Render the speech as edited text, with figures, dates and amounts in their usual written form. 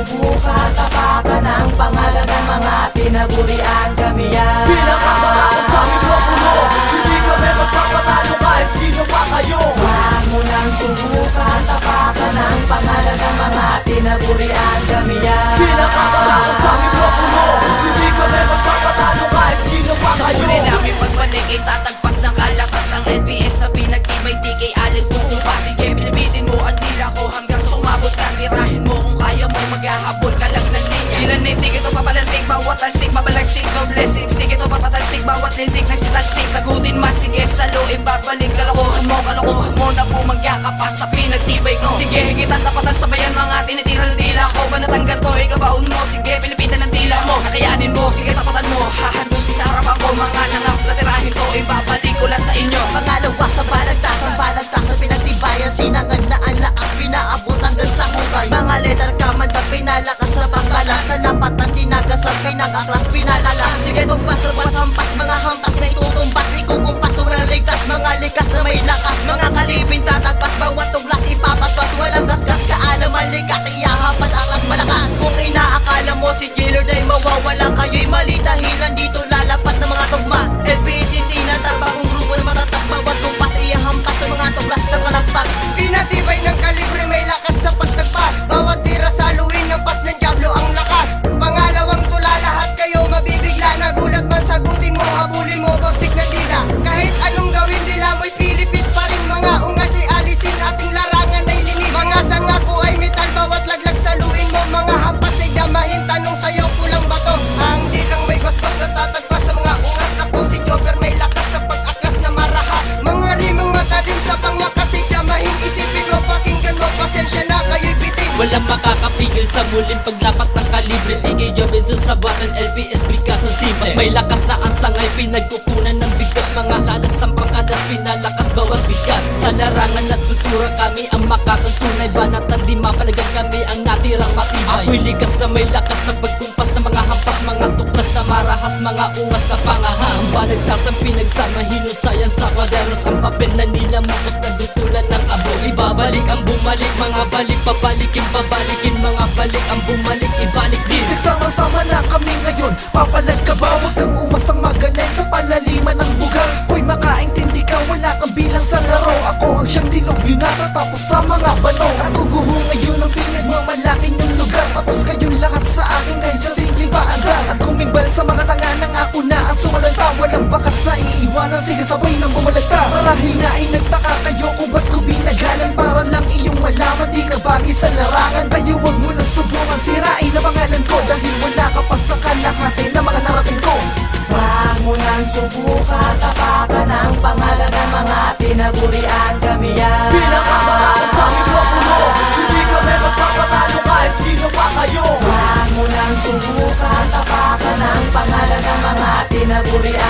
subukan, tapakan ang pangalan ng mga tinagurian kami yan. Pinakamalaki sa mikropono, hindi kami magpapatalo kahit sino pa kayo. Huwag mo nang subukan, tapakan ang pangalan ng mga tinagurian kami yan. Pinakamalaki sa mikropono, hindi kami magpapatalo kahit sino pa Sa kayo. huli namin pagbalik itatagpas ng kalakas ang LPS na pinagtibay di kay Allen puumpas. Sige bilibitin mo ang dila ko hanggang sumabot ka. Tirahin mo kung kaya mo maghahabol ka lang ng linya. Ilan hindi ito papalantig bawat talsik mabalagsik no blessing. Sige ito papatalsik bawat lintik nagsitalsik. Sagutin mas sige salo ibabalik kalokohan mo na bumagya ka pa sa pinagtibay ko. Sige higitan tapatan sabayan mga tinitira ng dila ko. Banatanggan to ikabaon mo. Sige pilipitan ng dila mo kakayanin mo. Sige tapatan mo hahandusin sa harapan ko. Mga nangas na tirahin to ibabalik ko lang sa inyo. Pangalawa sa balagtas sa pinagtibayan. Sinangad na ang lakas pinaabot hanggang sa hukay. Mga letter kamanda pinalakas sa pagkala. Sa lapatan tinagas sa pinag-aklas pinalala. Sige tumpas sabat hampas mga hampas na itutumpas. Ikukumpas walang ligtas mga likas na may lakas. Mga kalibin tatagpas bawat tuglas ipapaspas. Walang gasgas kaalaman likas iyahapas aklas malakas. Kung inaakala mo si Jillard ay mawawala kayo'y mali dahilan dito lalapat ng mga tugma. LPCT na tabakong grupo na matatak bawat tumpas iyahampas sa mga tuglas ng malagpag. Pinatibay ng kalibre may lakas sa pagtagpas. Bawat tira sa luwin ng pas ng Diablo ang lakas. Pangalawang tula lahat kayo mabibigla. Nagulat man sagutin mo habulin mo bagsik na dila. Kahit anong gawin nila mo'y pilipit pa rin. Mga ungas si alisin ating larangan ay linis. Mga sanga ko ay metal bawat laglag sa luwin mo. Mga hampas ay damahin tanong sa'yo kulang bato. Ang dilang may basbas na tatagpas sa mga ungas. Ako si Jobber may lakas sa pag-aklas na marahas. Mga rimang matalim sa pangwakas ay damahin. Isipin mo pakinggan mo pasensya na kayo'y bitin. Walang makakapigil sa muling paglapat ng kalibre. Ikay Jobe sa sabatan, LPS bigas ang simpas. May lakas na ang sangay, pinagkukunan ng bigas. Mga alas ang pangalas, pinalakas bawat bigas. Sa larangan at kultura kami ang makakatunay. Banatan di mapalagan kami ang natirang matibay. Ako'y likas na may lakas sa pagkumpas ng mga hampas. Mga tuklas na marahas, mga ungas na pangahas. Ang balagtas ang pinagsama, hinusayan sa kwadernos. Ang papel na nilamukos na gustulan ng abo. Ibabalik ang bumalik, mga balik pabalikin, pabalikin. Mga balik ang bumalik, ibalik din. Sama-sama na kami ngayon, papalag ka ba? Huwag kang umastang magaling sa palaliman ng bugar. Hoy makaintindi ka, wala kang bilang sa laro. Ako ang siyang dilubyo na tatapos sa mga bano. At kuguho ngayon ang pinagmamalaki ng lugar. Tapos kayong lahat sa akin kahit sa simpleng paandar. At kumimbal sa mga tanga ng ako na ang sumalanta. Walang bakas na iiwanan, sige sabay nang bumalagta. Marahil nga ay nagtaka kayo kung ba't ko binagalan. Para lang iyong malaman di ka bagay sa larangan. Kayo wag mo nang subukan, sirain ang pangalan ko. Dahil wala ka pa sa kalahati na mga narating ko. Huwag mo nang subukan, tapakan ang pangalan ng mga tinagurian kami yan. Pinakamalaki sa mikropono, hindi kami magpapatalo kahit sino pa kayo. Huwag mo nang subukan, tapakan ang pangalan ng mga tinagurian